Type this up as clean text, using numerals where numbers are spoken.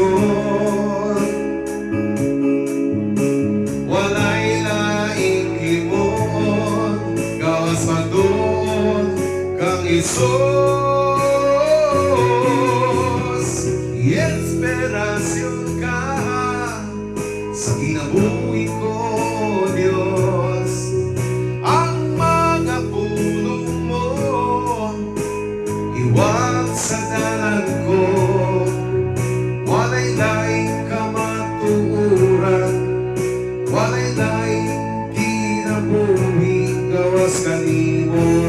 Diyos. Walay laing himon, gawas madon kang Isus. Inspirasyon ka sa kinabuhi ko, Diyos. Ang mga pulong mo iwag sa dalan ko. Walay laing kamatuoran, walay laing kinabuhi, gawas kanimo.